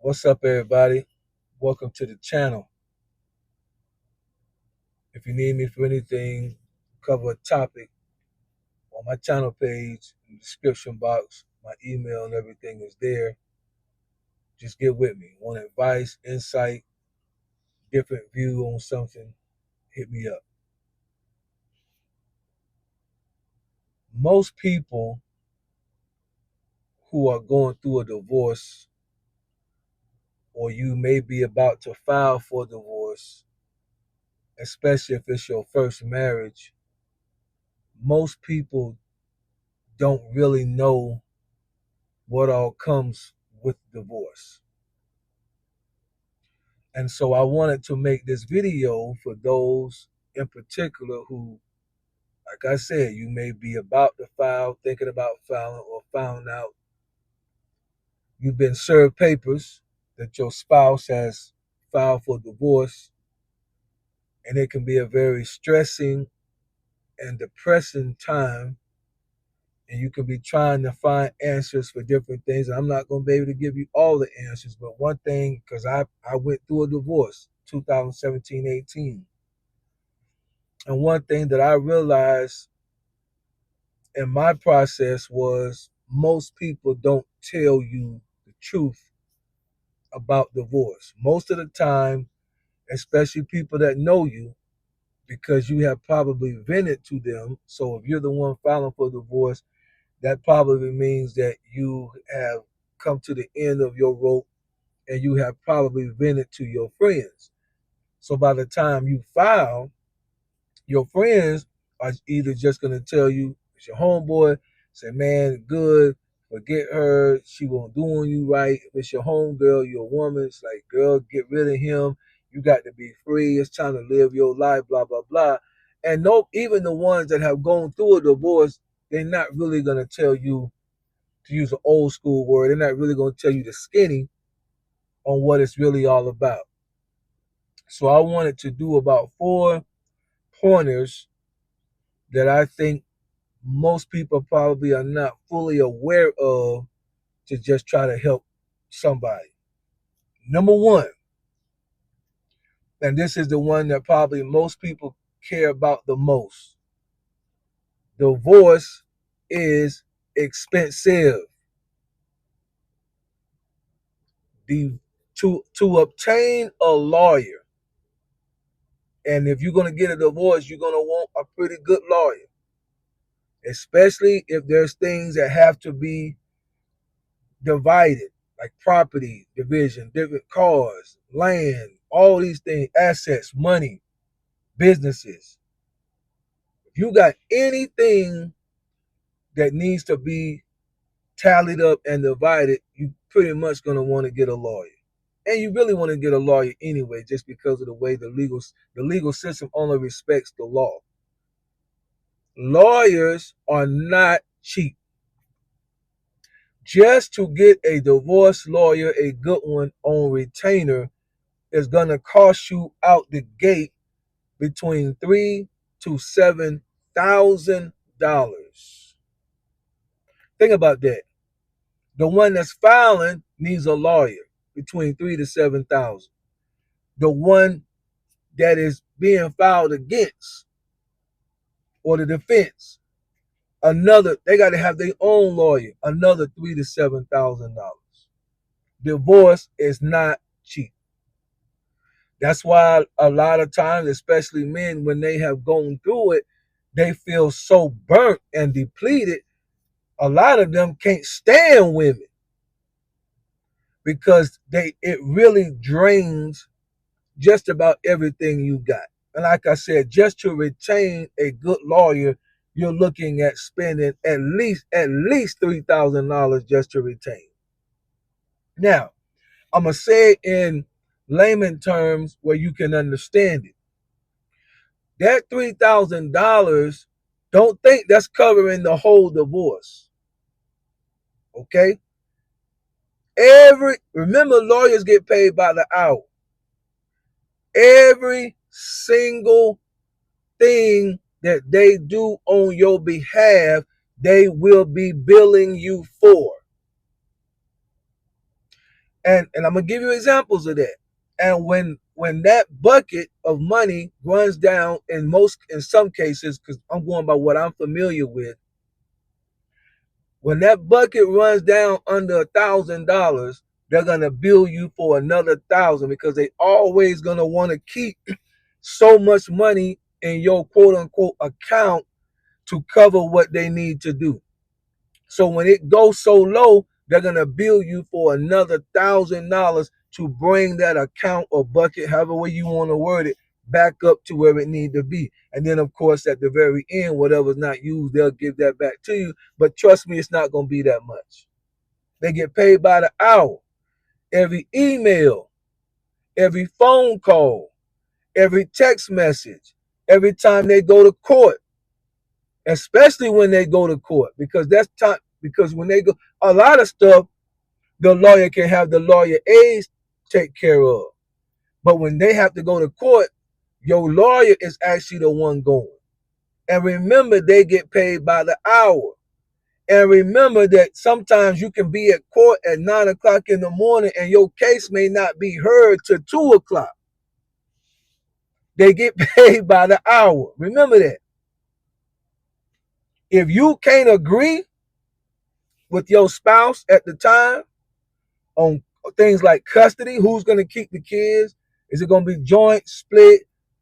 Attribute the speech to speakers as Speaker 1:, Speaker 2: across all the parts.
Speaker 1: What's up, everybody? Welcome to the channel. If you need me for anything, cover a topic on my channel page, in the description box, my email and everything is there. Just get with me. Want advice, insight, different view on something, hit me up. Most people who are going through a divorce, or you may be about to file for divorce, especially if it's your first marriage, most people don't really know what all comes with divorce. And so I wanted to make this video for those in particular who, like I said, you may be about to file, thinking about filing, or found out you've been served papers that your spouse has filed for divorce. And it can be a very stressing and depressing time. And you can be trying to find answers for different things. And I'm not going to be able to give you all the answers, but one thing, because I went through a divorce, 2017-18. And one thing that I realized in my process was most people don't tell you the truth about divorce. Most of the time, especially people that know you, because you have probably vented to them. So if you're the one filing for divorce, that probably means that you have come to the end of your rope and you have probably vented to your friends. So by the time you file, your friends are either just gonna tell you it's your homeboy, say, man, good, forget her, she won't do on you right. If it's your homegirl, your woman, it's like, girl, get rid of him. You got to be free. It's time to live your life, blah, blah, blah. And no, even the ones that have gone through a divorce, they're not really gonna tell you, to use an old school word, they're not really gonna tell you the skinny on what it's really all about. So I wanted to do about 4 pointers that I think most people probably are not fully aware of to just try to help somebody. Number one, and this is the one that probably most people care about the most, divorce is expensive. The to obtain a lawyer, and if you're going to get a divorce, you're going to want a pretty good lawyer, especially if there's things that have to be divided, like property division, different cars, land, all these things, assets, money, businesses. If you got anything that needs to be tallied up and divided, you pretty much going to want to get a lawyer. And you really want to get a lawyer anyway, just because of the way the legal system only respects the law. Lawyers are not cheap. Just to get a divorce lawyer, a good one on retainer, is going to cost you out the gate between $3,000 to $7,000. Think about that. The one that's filing needs a lawyer between 3 to 7,000. The one that is being filed against, or the defense, another, they got to have their own lawyer, another $3,000 to $7,000. Divorce is not cheap. That's why a lot of times, especially men, when they have gone through it, they feel so burnt and depleted. A lot of them can't stand women because it really drains just about everything you got. And like I said, just to retain a good lawyer, you're looking at spending at least $3,000 just to retain. Now, I'm gonna say it in layman terms where you can understand it. That $3,000, don't think that's covering the whole divorce. Okay? Remember, lawyers get paid by the hour. Every single thing that they do on your behalf, they will be billing you for. And I'm gonna give you examples of that. And when that bucket of money runs down, in some cases, because I'm going by what I'm familiar with, when that bucket runs down under $1,000, they're gonna bill you for another 1,000 because they always gonna want to keep so much money in your quote unquote account to cover what they need to do. So when it goes so low, they're gonna bill you for another $1,000 to bring that account or bucket, however way you want to word it, back up to where it need to be. And then of course at the very end, whatever's not used, they'll give that back to you. But trust me, it's not gonna be that much. They get paid by the hour. Every email, every phone call, every text message, every time they go to court, especially when they go to court, because that's time. Because when they go, a lot of stuff the lawyer can have the lawyer aides take care of, but when they have to go to court, your lawyer is actually the one going. And remember, they get paid by the hour. And remember that sometimes you can be at court at 9 o'clock in the morning and your case may not be heard till 2 o'clock. They get paid by the hour. Remember that. If you can't agree with your spouse at the time on things like custody, who's going to keep the kids, is it going to be joint, split,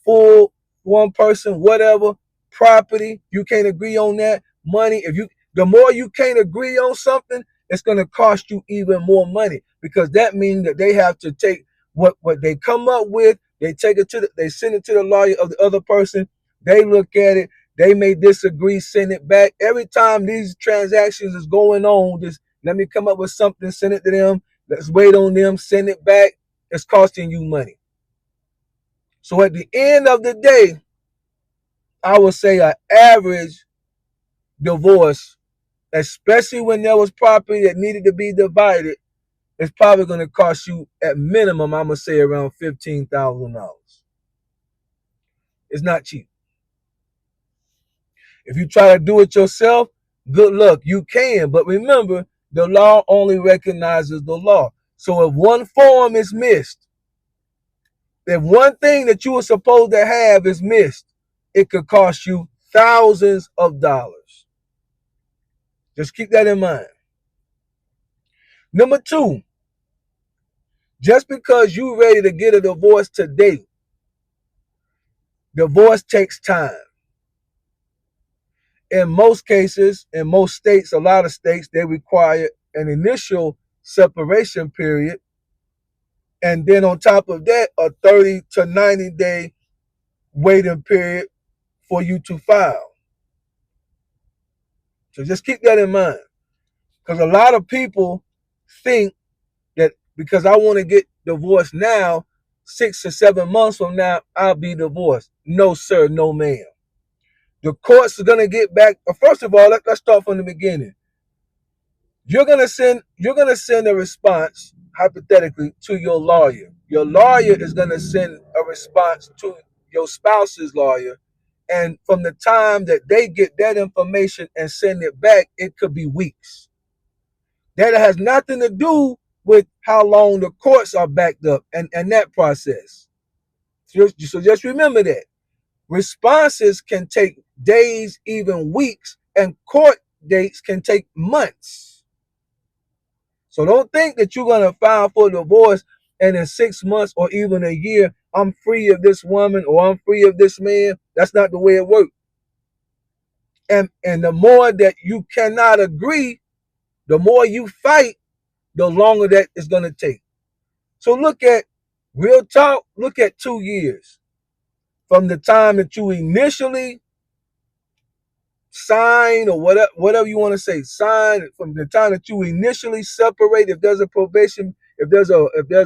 Speaker 1: full, one person, whatever, property, you can't agree on that, money, the more you can't agree on something, it's going to cost you even more money, because that means that they have to take what they come up with, they they send it to the lawyer of the other person, they look at it, they may disagree, send it back. Every time these transactions is going on, just let me come up with something, send it to them, let's wait on them, send it back. It's costing you money. So at the end of the day, I would say an average divorce, especially when there was property that needed to be divided, it's probably going to cost you at minimum, I'm going to say around $15,000. It's not cheap. If you try to do it yourself, good luck. You can, but remember, the law only recognizes the law. So if one form is missed, if one thing that you were supposed to have is missed, it could cost you thousands of dollars. Just keep that in mind. Number two, just because you're ready to get a divorce today, divorce takes time. In most cases, in most states, a lot of states, they require an initial separation period. And then on top of that, a 30 to 90 day waiting period for you to file. So just keep that in mind. Because a lot of people think that because I want to get divorced now, 6 or 7 months from now, I'll be divorced. No, sir, no, ma'am. The courts are going to get back. First of all, let's start from the beginning. You're going to send a response, hypothetically, to your lawyer. Your lawyer is going to send a response to your spouse's lawyer. And from the time that they get that information and send it back, it could be weeks. That has nothing to do with how long the courts are backed up and that process. So just remember that. Responses can take days, even weeks, and court dates can take months. So don't think that you're going to file for divorce and in 6 months or even a year, I'm free of this woman or I'm free of this man. That's not the way it works. And the more that you cannot agree, the more you fight, the longer that is going to take. So look at, real talk, look at 2 years from the time that you initially sign, or whatever you want to say, sign, from the time that you initially separate. If there's a probation, if there's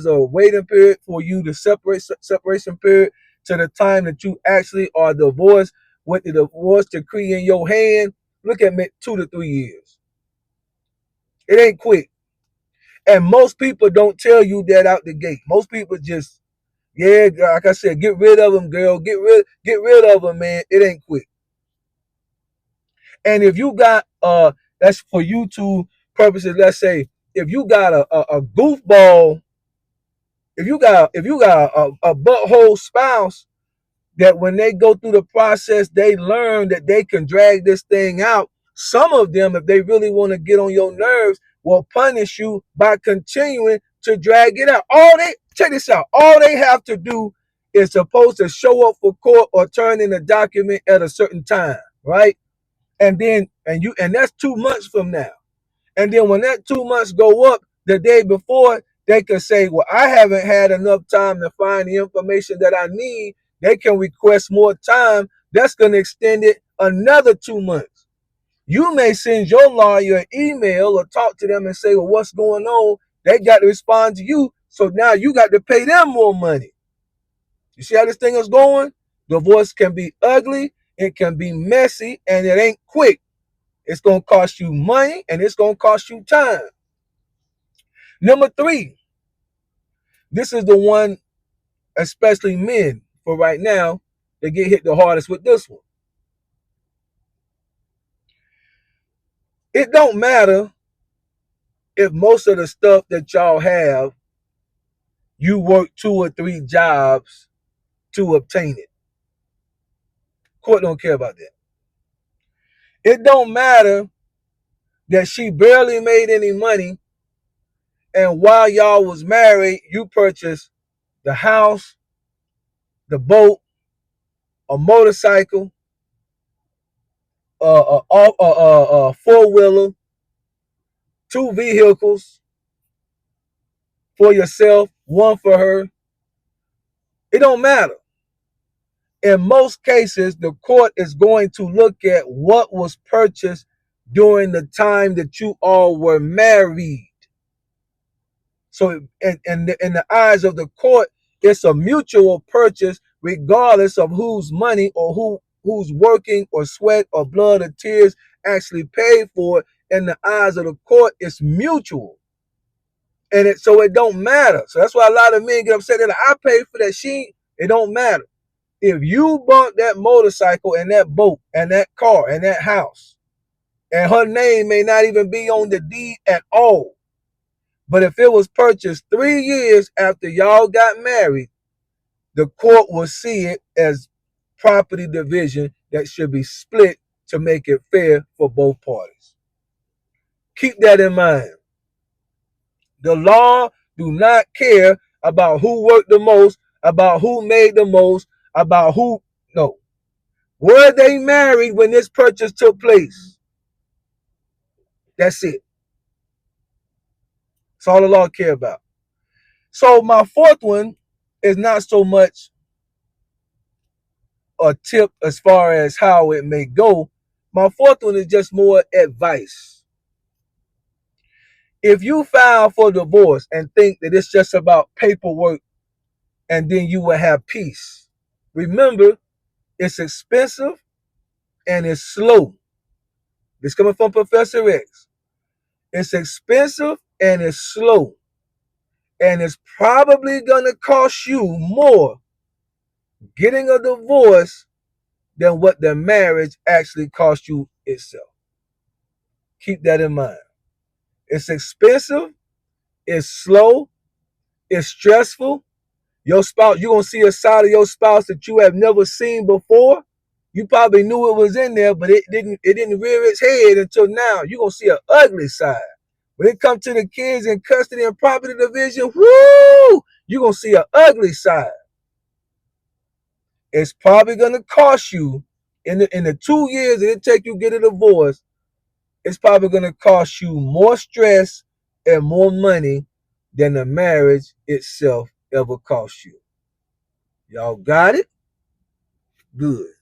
Speaker 1: a waiting period for you to separation period, to the time that you actually are divorced with the divorce decree in your hand, look at 2 to 3 years. It ain't quick. And most people don't tell you that out the gate. Most people just, yeah, like I said, get rid of them, girl. Get rid of them, man. It ain't quick. And if you got that's for YouTube purposes, let's say if you got a goofball If you got a butthole spouse, that when they go through the process, they learn that they can drag this thing out. Some of them, if they really want to get on your nerves, will punish you by continuing to drag it out. Check this out. All they have to do is supposed to show up for court or turn in a document at a certain time, right? And that's 2 months from now. And then when that 2 months go up, the day before, they can say, well, I haven't had enough time to find the information that I need. They can request more time. That's going to extend it another 2 months. You may send your lawyer an email or talk to them and say, well, what's going on? They got to respond to you. So now you got to pay them more money. You see how this thing is going? Divorce can be ugly, it can be messy, and it ain't quick. It's going to cost you money and it's going to cost you time. Number 3, this is the one, especially men, for right now, they get hit the hardest with this one. It don't matter if most of the stuff that y'all have, you work 2 or 3 jobs to obtain it. Court don't care about that. It don't matter that she barely made any money, and while y'all was married, you purchased the house, the boat, a motorcycle, a four-wheeler, 2 vehicles for yourself, 1 for her. It don't matter. In most cases, the court is going to look at what was purchased during the time that you all were married. So in the eyes of the court, it's a mutual purchase regardless of whose money or who's working or sweat or blood or tears actually paid for it. In the eyes of the court, it's mutual. And so it don't matter. So that's why a lot of men get upset that I paid for that. It don't matter. If you bought that motorcycle and that boat and that car and that house, and her name may not even be on the deed at all, but if it was purchased 3 years after y'all got married, the court will see it as property division that should be split to make it fair for both parties. Keep that in mind. The law do not care about who worked the most, about who made the most, about who. No. Were they married when this purchase took place? That's it. That's all the law care about. So my 4th one is not so much a tip as far as how it may go. My 4th one is just more advice. If you file for divorce and think that it's just about paperwork and then you will have peace, remember, it's expensive and it's slow. This coming from Professor X. It's expensive and it's slow. And it's probably going to cost you more getting a divorce than what the marriage actually cost you itself. Keep that in mind. It's expensive, it's slow, it's stressful. Your spouse, you're going to see a side of your spouse that you have never seen before. You probably knew it was in there, but it didn't rear its head until now. You're going to see an ugly side. When it comes to the kids in custody and property division, whoo, you're going to see an ugly side. It's probably going to cost you, in the 2 years that it take you to get a divorce, it's probably going to cost you more stress and more money than the marriage itself ever cost you. Y'all got it? Good.